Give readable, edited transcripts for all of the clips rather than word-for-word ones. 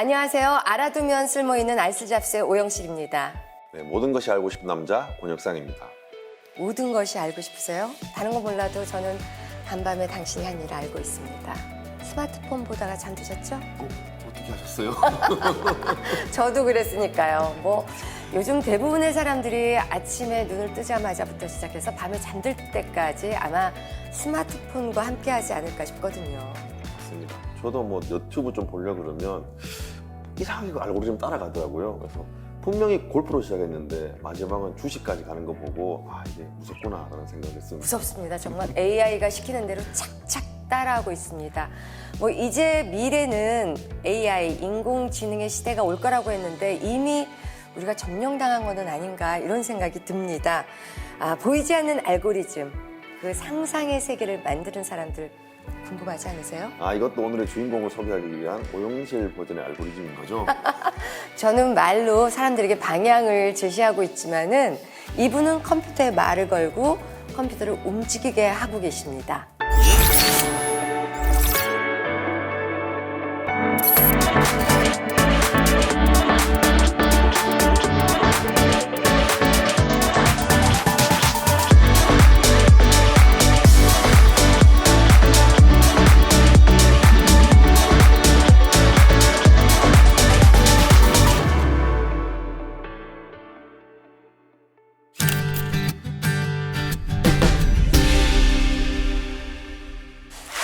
안녕하세요. 알아두면 쓸모있는 알쓸잡스의 오영실입니다. 네, 모든 것이 알고 싶은 남자 권혁상입니다. 모든 것이 알고 싶으세요? 다른 거 몰라도 저는 간밤에 당신이 한 일을 알고 있습니다. 스마트폰 보다가 잠드셨죠? 어떻게 하셨어요? 저도 그랬으니까요. 요즘 대부분의 사람들이 아침에 눈을 뜨자마자부터 시작해서 밤에 잠들 때까지 아마 스마트폰과 함께 하지 않을까 싶거든요. 맞습니다. 저도 유튜브 좀 보려고 그러면 이상하게 그 알고리즘 따라가더라고요. 그래서 분명히 골프로 시작했는데 마지막은 주식까지 가는 거 보고 이게 무섭구나 라는 생각을 했습니다. 무섭습니다. 정말 AI가 시키는 대로 착착 따라하고 있습니다. 이제 미래는 AI, 인공지능의 시대가 올 거라고 했는데 이미 우리가 점령당한 거는 아닌가 이런 생각이 듭니다. 보이지 않는 알고리즘, 그 상상의 세계를 만드는 사람들 궁금하지 않으세요? 이것도 오늘의 주인공을 소개하기 위한 오영실 버전의 알고리즘인 거죠? 저는 말로 사람들에게 방향을 제시하고 있지만은 이분은 컴퓨터에 말을 걸고 컴퓨터를 움직이게 하고 계십니다.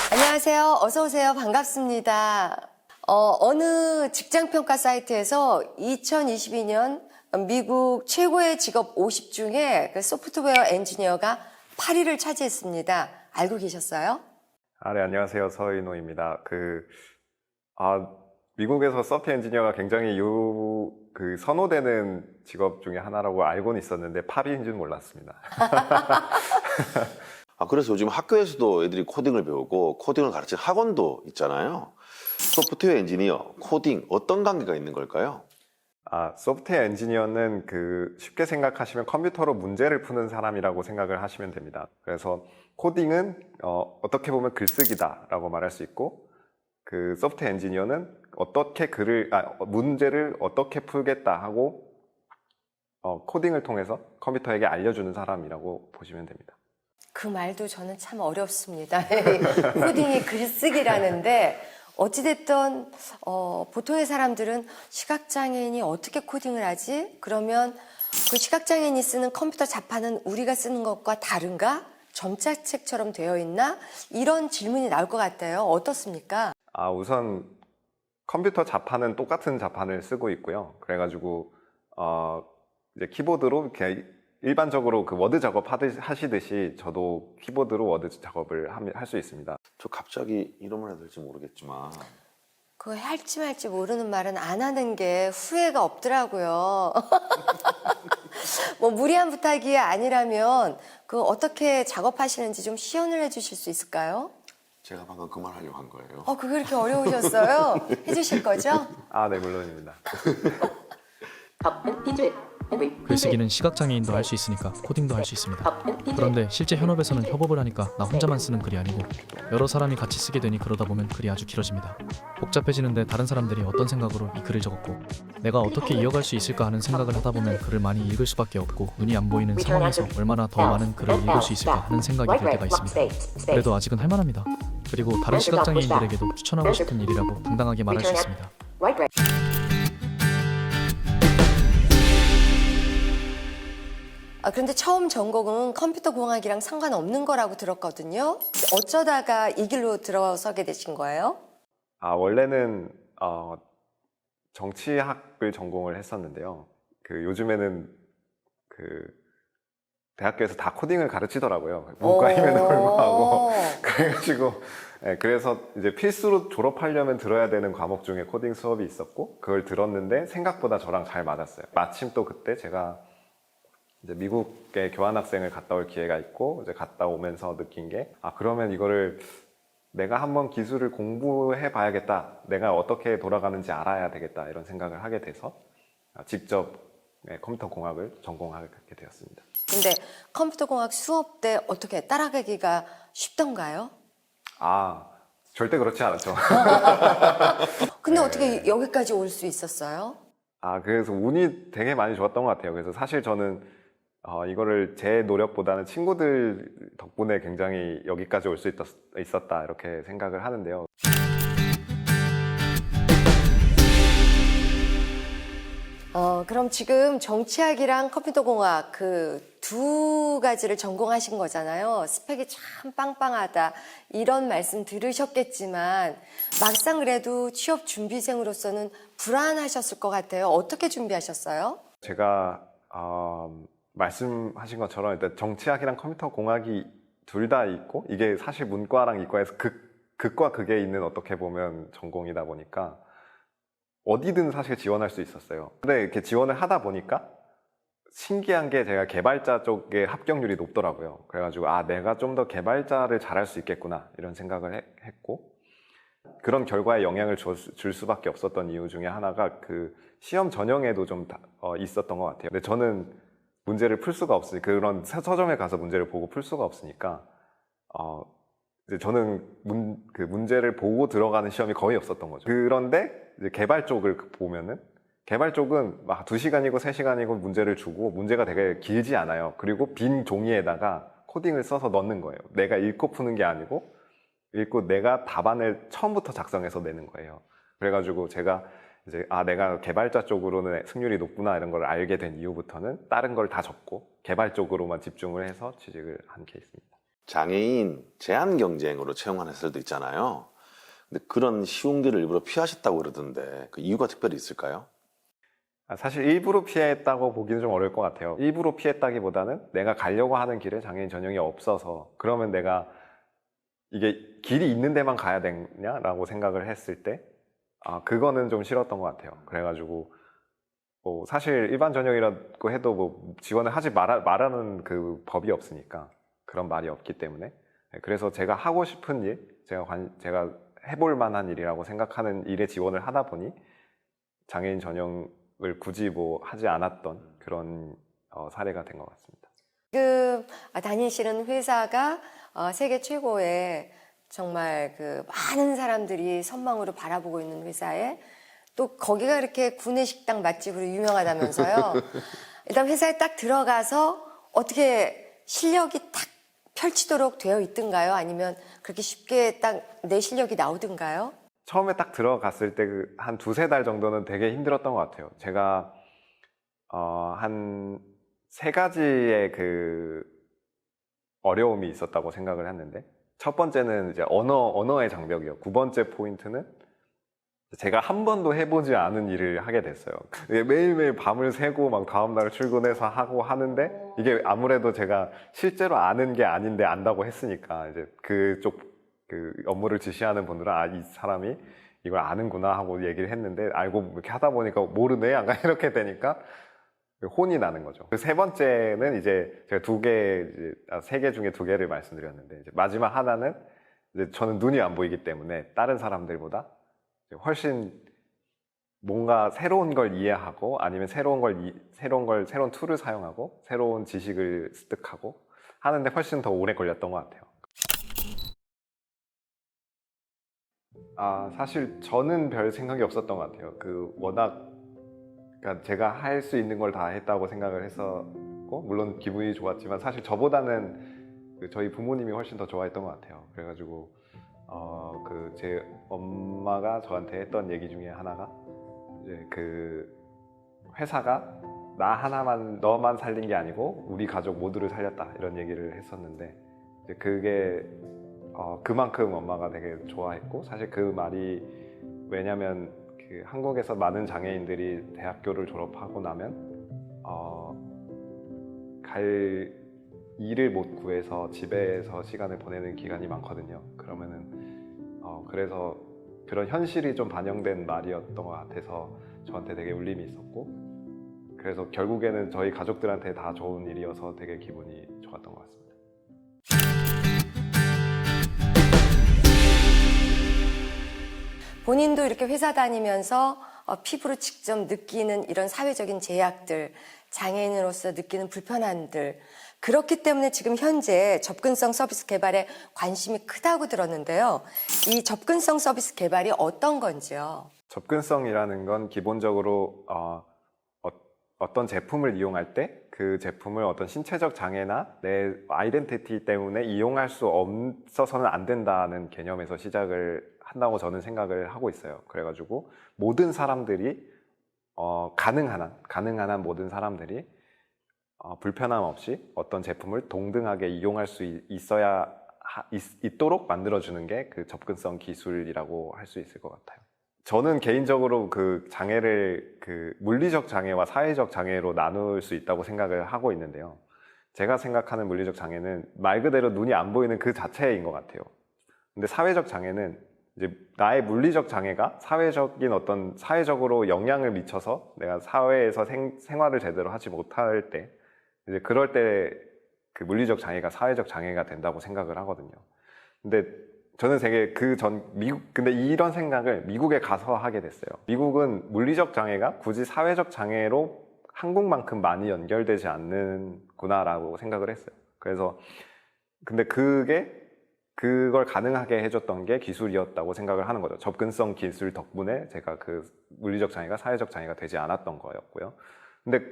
안녕하세요. 어서 오세요. 반갑습니다. 어느 직장평가 사이트에서 2022년 미국 최고의 직업 50 중에 그 소프트웨어 엔지니어가 8위를 차지했습니다. 알고 계셨어요? 네, 안녕하세요. 서인호입니다. 미국에서 소프트웨어 엔지니어가 굉장히 선호되는 직업 중에 하나라고 알고는 있었는데 8위인 줄 몰랐습니다. 그래서 요즘 학교에서도 애들이 코딩을 배우고 코딩을 가르치는 학원도 있잖아요. 소프트웨어 엔지니어, 코딩 어떤 관계가 있는 걸까요? 소프트웨어 엔지니어는 쉽게 생각하시면 컴퓨터로 문제를 푸는 사람이라고 생각을 하시면 됩니다. 그래서 코딩은 어떻게 보면 글쓰기다라고 말할 수 있고, 소프트웨어 엔지니어는 문제를 어떻게 풀겠다 하고 코딩을 통해서 컴퓨터에게 알려주는 사람이라고 보시면 됩니다. 그 말도 저는 참 어렵습니다. 코딩이 글쓰기라는데 어찌됐든 보통의 사람들은 시각장애인이 어떻게 코딩을 하지? 그러면 그 시각장애인이 쓰는 컴퓨터 자판은 우리가 쓰는 것과 다른가? 점자책처럼 되어 있나? 이런 질문이 나올 것 같아요. 어떻습니까? 우선 컴퓨터 자판은 똑같은 자판을 쓰고 있고요. 그래가지고 이제 키보드로 이렇게 일반적으로 워드 작업 하시듯이 저도 키보드로 워드 작업을 할 수 있습니다. 저 갑자기 이름을 해야 될지 모르겠지만 그거 할지 말지 모르는 말은 안 하는 게 후회가 없더라고요. 무리한 부탁이 아니라면 어떻게 작업하시는지 좀 시연을 해주실 수 있을까요? 제가 방금 그 말 하려고 한 거예요. 그게 그렇게 어려우셨어요? 해주실 거죠? 네, 물론입니다. 글쓰기는 시각장애인도 할 수 있으니까 코딩도 할 수 있습니다. 그런데 실제 현업에서는 협업을 하니까 나 혼자만 쓰는 글이 아니고 여러 사람이 같이 쓰게 되니 그러다 보면 글이 아주 길어집니다. 복잡해지는데 다른 사람들이 어떤 생각으로 이 글을 적었고 내가 어떻게 이어갈 수 있을까 하는 생각을 하다 보면 글을 많이 읽을 수밖에 없고 눈이 안 보이는 상황에서 얼마나 더 많은 글을 읽을 수 있을까 하는 생각이 들 때가 있습니다. 그래도 아직은 할만합니다. 그리고 다른 시각장애인들에게도 추천하고 싶은 일이라고 당당하게 말할 수 있습니다. 그런데 처음 전공은 컴퓨터 공학이랑 상관없는 거라고 들었거든요. 어쩌다가 이 길로 들어서게 되신 거예요? 원래는 정치학을 전공을 했었는데요. 요즘에는 대학교에서 다 코딩을 가르치더라고요. 문과임에도 불구하고. 그래가지고 그래서 이제 필수로 졸업하려면 들어야 되는 과목 중에 코딩 수업이 있었고 그걸 들었는데 생각보다 저랑 잘 맞았어요. 마침 또 그때 제가 이제 미국에 교환학생을 갔다 올 기회가 있고 이제 갔다 오면서 느낀 게 그러면 이거를 내가 한번 기술을 공부해 봐야겠다. 내가 어떻게 돌아가는지 알아야 되겠다. 이런 생각을 하게 돼서 직접 컴퓨터 공학을 전공하게 되었습니다. 근데 컴퓨터 공학 수업 때 어떻게 따라가기가 쉽던가요? 절대 그렇지 않았죠. 근데 네. 어떻게 여기까지 올 수 있었어요? 그래서 운이 되게 많이 좋았던 것 같아요. 그래서 사실 저는 이거를 제 노력보다는 친구들 덕분에 굉장히 여기까지 올 수 있었다 이렇게 생각을 하는데요. 그럼 지금 정치학이랑 컴퓨터공학 그 두 가지를 전공하신 거잖아요. 스펙이 참 빵빵하다 이런 말씀 들으셨겠지만 막상 그래도 취업 준비생으로서는 불안하셨을 것 같아요. 어떻게 준비하셨어요? 제가 말씀하신 것처럼 일단 정치학이랑 컴퓨터공학이 둘 다 있고 이게 사실 문과랑 이과에서 극과 극에 있는 어떻게 보면 전공이다 보니까 어디든 사실 지원할 수 있었어요. 근데 이렇게 지원을 하다 보니까 신기한 게 제가 개발자 쪽에 합격률이 높더라고요. 그래가지고 내가 좀 더 개발자를 잘할 수 있겠구나 이런 생각을 했고 그런 결과에 영향을 줄 수밖에 없었던 이유 중에 하나가 그 시험 전형에도 좀 있었던 것 같아요. 근데 저는 문제를 풀 수가 없으니 그런 서점에 가서 문제를 보고 풀 수가 없으니까 이제 저는 그 문제를 보고 들어가는 시험이 거의 없었던 거죠. 그런데 이제 개발 쪽을 보면은 개발 쪽은 막 2시간이고 3시간이고 문제를 주고 문제가 되게 길지 않아요. 그리고 빈 종이에다가 코딩을 써서 넣는 거예요. 내가 읽고 푸는 게 아니고 읽고 내가 답안을 처음부터 작성해서 내는 거예요. 그래가지고 제가 이제 내가 개발자 쪽으로는 승률이 높구나 이런 걸 알게 된 이후부터는 다른 걸 다 접고 개발 쪽으로만 집중을 해서 취직을 한 케이스입니다. 장애인 제한 경쟁으로 채용하는 회사들도 있잖아요. 근데 그런 쉬운 길을 일부러 피하셨다고 그러던데 그 이유가 특별히 있을까요? 사실 일부러 피했다고 보기는 좀 어려울 것 같아요. 일부러 피했다기보다는 내가 가려고 하는 길에 장애인 전형이 없어서 그러면 내가 이게 길이 있는 데만 가야 되냐라고 생각을 했을 때 그거는 좀 싫었던 것 같아요. 그래가지고 뭐 사실 일반 전형이라고 해도 뭐 지원을 하지 말라는 그 법이 없으니까 그런 말이 없기 때문에 그래서 제가 하고 싶은 일, 제가 해볼 만한 일이라고 생각하는 일에 지원을 하다 보니 장애인 전형을 굳이 뭐 하지 않았던 그런 사례가 된 것 같습니다. 지금 다니시는 회사가 세계 최고의 정말 그 많은 사람들이 선망으로 바라보고 있는 회사에 또 거기가 이렇게 구내식당 맛집으로 유명하다면서요. 일단 회사에 딱 들어가서 어떻게 실력이 딱 펼치도록 되어 있든가요? 아니면 그렇게 쉽게 딱 내 실력이 나오든가요? 처음에 딱 들어갔을 때 한 2-3달 정도는 되게 힘들었던 것 같아요. 제가 한 3가지의 그 어려움이 있었다고 생각을 했는데 첫 번째는 이제 언어의 장벽이요. 9번째 포인트는 제가 한 번도 해보지 않은 일을 하게 됐어요. 매일매일 밤을 새고 막 다음날 출근해서 하고 하는데 이게 아무래도 제가 실제로 아는 게 아닌데 안다고 했으니까 이제 그쪽 그 업무를 지시하는 분들은 이 사람이 이걸 아는구나 하고 얘기를 했는데 알고 이렇게 하다 보니까 모르네 약간 이렇게 되니까 혼이 나는 거죠. 그 3번째는 이제 제가 3개 중에 2개를 말씀드렸는데 이제 마지막 하나는 이제 저는 눈이 안 보이기 때문에 다른 사람들보다 훨씬 뭔가 새로운 걸 이해하고 아니면 새로운 툴을 사용하고 새로운 지식을 습득하고 하는데 훨씬 더 오래 걸렸던 것 같아요. 사실 저는 별 생각이 없었던 것 같아요. 워낙 그러니까 제가 할 수 있는 걸 다 했다고 생각을 했었고 물론 기분이 좋았지만 사실 저보다는 저희 부모님이 훨씬 더 좋아했던 것 같아요. 그래가지고 제 엄마가 저한테 했던 얘기 중에 하나가 이제 그 회사가 너만 살린 게 아니고 우리 가족 모두를 살렸다 이런 얘기를 했었는데 이제 그게 그만큼 엄마가 되게 좋아했고 사실 그 말이 왜냐면 그 한국에서 많은 장애인들이 대학교를 졸업하고 나면 갈 일을 못 구해서 집에서 시간을 보내는 기간이 많거든요. 그러면은 그래서 그런 현실이 좀 반영된 말이었던 것 같아서 저한테 되게 울림이 있었고 그래서 결국에는 저희 가족들한테 다 좋은 일이어서 되게 기분이 좋았던 것 같습니다. 본인도 이렇게 회사 다니면서 피부로 직접 느끼는 이런 사회적인 제약들, 장애인으로서 느끼는 불편함들, 그렇기 때문에 지금 현재 접근성 서비스 개발에 관심이 크다고 들었는데요. 이 접근성 서비스 개발이 어떤 건지요? 접근성이라는 건 기본적으로 어떤 제품을 이용할 때 그 제품을 어떤 신체적 장애나 내 아이덴티티 때문에 이용할 수 없어서는 안 된다는 개념에서 시작을 한다고 저는 생각을 하고 있어요. 그래가지고 모든 사람들이 가능한 한 모든 사람들이 불편함 없이 어떤 제품을 동등하게 이용할 수 있도록 만들어주는 게 그 접근성 기술이라고 할 수 있을 것 같아요. 저는 개인적으로 그 장애를 그 물리적 장애와 사회적 장애로 나눌 수 있다고 생각을 하고 있는데요. 제가 생각하는 물리적 장애는 말 그대로 눈이 안 보이는 그 자체인 것 같아요. 근데 사회적 장애는 이제 나의 물리적 장애가 사회적으로 영향을 미쳐서 내가 사회에서 생활을 제대로 하지 못할 때, 이제 그럴 때 그 물리적 장애가 사회적 장애가 된다고 생각을 하거든요. 근데 저는 되게 근데 이런 생각을 미국에 가서 하게 됐어요. 미국은 물리적 장애가 굳이 사회적 장애로 한국만큼 많이 연결되지 않는구나라고 생각을 했어요. 그래서 근데 그걸 가능하게 해줬던 게 기술이었다고 생각을 하는 거죠. 접근성 기술 덕분에 제가 그 물리적 장애가 사회적 장애가 되지 않았던 거였고요. 근데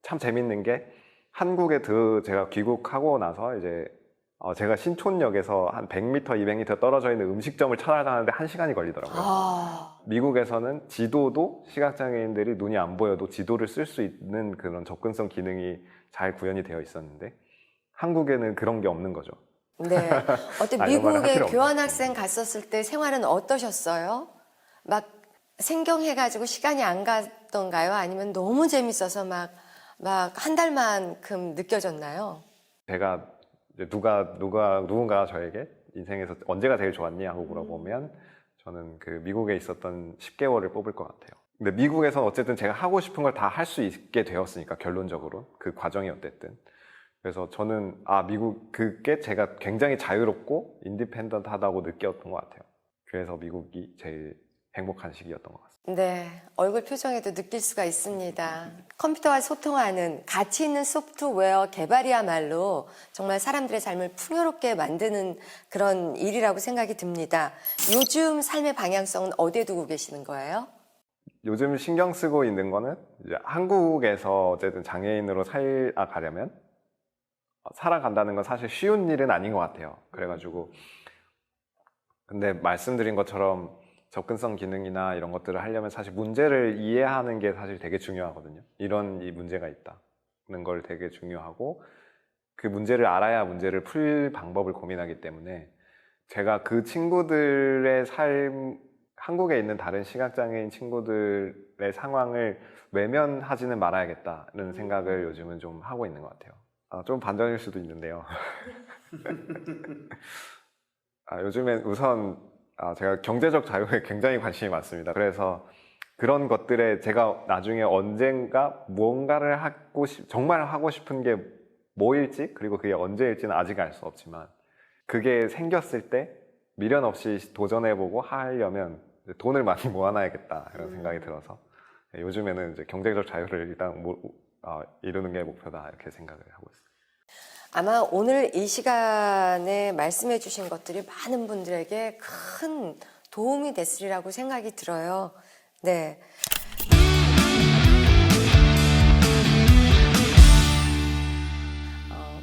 참 재밌는 게 한국에 제가 귀국하고 나서 이제 제가 신촌역에서 한 100m, 200m 떨어져 있는 음식점을 찾아가는데 1시간이 걸리더라고요. 미국에서는 지도도 시각장애인들이 눈이 안 보여도 지도를 쓸 수 있는 그런 접근성 기능이 잘 구현이 되어 있었는데 한국에는 그런 게 없는 거죠. 네. 어때 미국에 교환학생 갔었을 때 생활은 어떠셨어요? 막 생경해가지고 시간이 안 갔던가요? 아니면 너무 재밌어서 막 한 달만큼 느껴졌나요? 제가 이제 누군가 저에게 인생에서 언제가 제일 좋았니? 하고 물어보면 저는 그 미국에 있었던 10개월을 뽑을 것 같아요. 근데 미국에서는 어쨌든 제가 하고 싶은 걸 다 할 수 있게 되었으니까 결론적으로 그 과정이 어땠든. 그래서 저는 그게 제가 굉장히 자유롭고 인디펜던트하다고 느꼈던 것 같아요. 그래서 미국이 제일 행복한 시기였던 것 같습니다. 네, 얼굴 표정에도 느낄 수가 있습니다. 컴퓨터와 소통하는 가치 있는 소프트웨어 개발이야말로 정말 사람들의 삶을 풍요롭게 만드는 그런 일이라고 생각이 듭니다. 요즘 삶의 방향성은 어디에 두고 계시는 거예요? 요즘 신경 쓰고 있는 거는 이제 한국에서 어쨌든 장애인으로 살아간다는 건 사실 쉬운 일은 아닌 것 같아요. 그래가지고 근데 말씀드린 것처럼 접근성 기능이나 이런 것들을 하려면 사실 문제를 이해하는 게 사실 되게 중요하거든요. 이 문제가 있다는 걸 되게 중요하고 그 문제를 알아야 문제를 풀 방법을 고민하기 때문에 제가 그 친구들의 한국에 있는 다른 시각장애인 친구들의 상황을 외면하지는 말아야겠다는 생각을 요즘은 좀 하고 있는 것 같아요. 좀 반전일 수도 있는데요. 요즘엔 우선 제가 경제적 자유에 굉장히 관심이 많습니다. 그래서 그런 것들에 제가 나중에 언젠가 무언가를 정말 하고 싶은 게 뭐일지, 그리고 그게 언제일지는 아직 알 수 없지만 그게 생겼을 때 미련 없이 도전해보고 하려면 돈을 많이 모아놔야겠다 이런 생각이 들어서 요즘에는 이제 경제적 자유를 일단 이루는 게 목표다 이렇게 생각을 하고 있습니다. 아마 오늘 이 시간에 말씀해 주신 것들이 많은 분들에게 큰 도움이 됐으리라고 생각이 들어요. 네.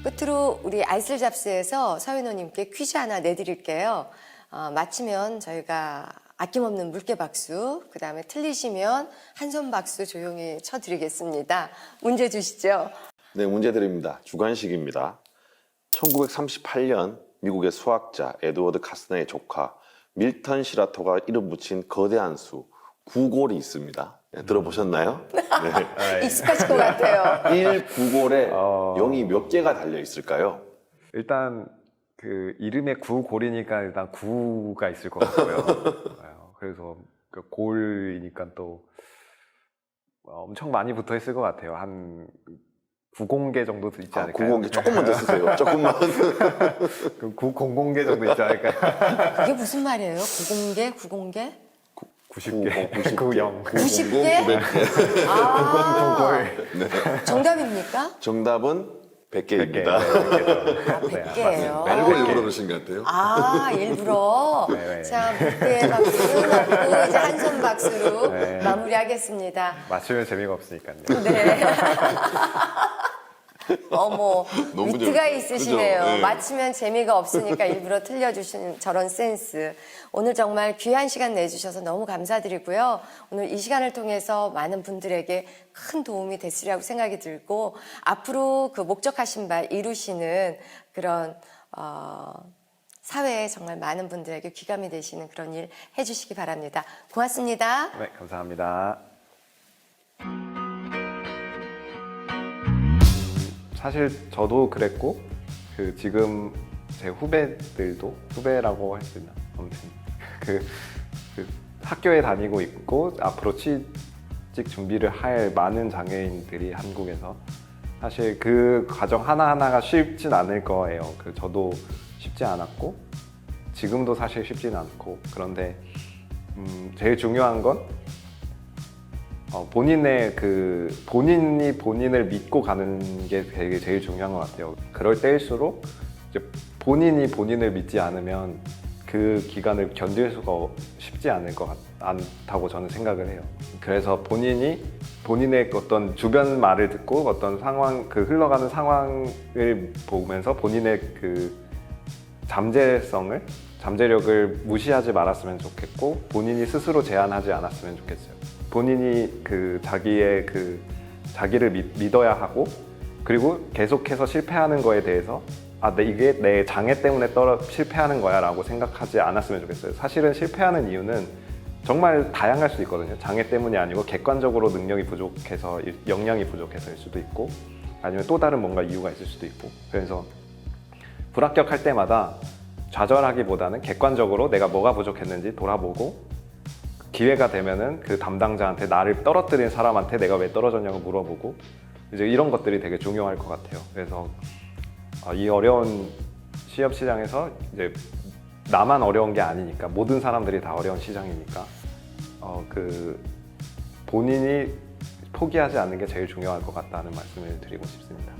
끝으로 우리 아이슬잡스에서 서윤호님께 퀴즈 하나 내드릴게요. 맞히면 저희가 아낌없는 물개박수, 그 다음에 틀리시면 한손박수 조용히 쳐드리겠습니다. 문제 주시죠. 네, 문제 드립니다. 주관식입니다. 1938년 미국의 수학자 에드워드 카스너의 조카 밀턴 시라토가 이름 붙인 거대한 수, 구골이 있습니다. 네, 들어보셨나요? 네. 익숙하실 것 같아요. 1 구골에 0이 몇 개가 달려 있을까요? 일단 그 이름에 구골이니까 일단 구가 있을 것 같고요. 그래서 그 골이니까 또 엄청 많이 붙어 있을 것 같아요. 한 90개 정도 있지 않을까요? 90개 조금만 더 쓰세요. 조금만. 900개 정도 있지 않을까요? 그게 무슨 말이에요? 90개? 90개. 90개. 90개? 900개. 아, 정답입니까? 정답은 100개입니다. 아, 100개예요. 알고 일부러 그러신 것 같아요. 아, 일부러. 네. 자, 100개의 박수 넣고 이제 한 손 박수로 네. 마무리하겠습니다. 맞추면 재미가 없으니까요. 네. 어머, 너무 위트가 재밌- 있으시네요. 그죠? 네. 맞히면 재미가 없으니까 일부러 틀려주시는 저런 센스. 오늘 정말 귀한 시간 내주셔서 너무 감사드리고요. 오늘 이 시간을 통해서 많은 분들에게 큰 도움이 됐으리라고 생각이 들고 앞으로 그 목적하신 바 이루시는 그런 사회에 정말 많은 분들에게 귀감이 되시는 그런 일 해주시기 바랍니다. 고맙습니다. 네, 감사합니다. 사실 저도 그랬고 그 지금 제 후배들도 후배라고 할 수 있나? 아무튼 그 학교에 다니고 있고 앞으로 취직 준비를 할 많은 장애인들이 한국에서 사실 그 과정 하나하나가 쉽진 않을 거예요. 저도 쉽지 않았고 지금도 사실 쉽진 않고 그런데 제일 중요한 건 본인이 본인을 믿고 가는 게 되게 제일 중요한 것 같아요. 그럴 때일수록 이제 본인이 본인을 믿지 않으면 그 기간을 견딜 수가 쉽지 않다고 저는 생각을 해요. 그래서 본인의 어떤 주변 말을 듣고 어떤 상황, 흘러가는 상황을 보면서 본인의 잠재력을 무시하지 말았으면 좋겠고 본인이 스스로 제한하지 않았으면 좋겠어요. 본인이 자기를 믿어야 하고 그리고 계속해서 실패하는 거에 대해서 이게 내 장애 때문에 실패하는 거야 라고 생각하지 않았으면 좋겠어요. 사실은 실패하는 이유는 정말 다양할 수 있거든요. 장애 때문이 아니고 객관적으로 능력이 부족해서 역량이 부족해서일 수도 있고 아니면 또 다른 뭔가 이유가 있을 수도 있고 그래서 불합격할 때마다 좌절하기보다는 객관적으로 내가 뭐가 부족했는지 돌아보고 기회가 되면은 그 담당자한테 나를 떨어뜨린 사람한테 내가 왜 떨어졌냐고 물어보고 이제 이런 것들이 되게 중요할 것 같아요. 그래서 이 어려운 취업 시장에서 이제 나만 어려운 게 아니니까 모든 사람들이 다 어려운 시장이니까 본인이 포기하지 않는 게 제일 중요할 것 같다는 말씀을 드리고 싶습니다.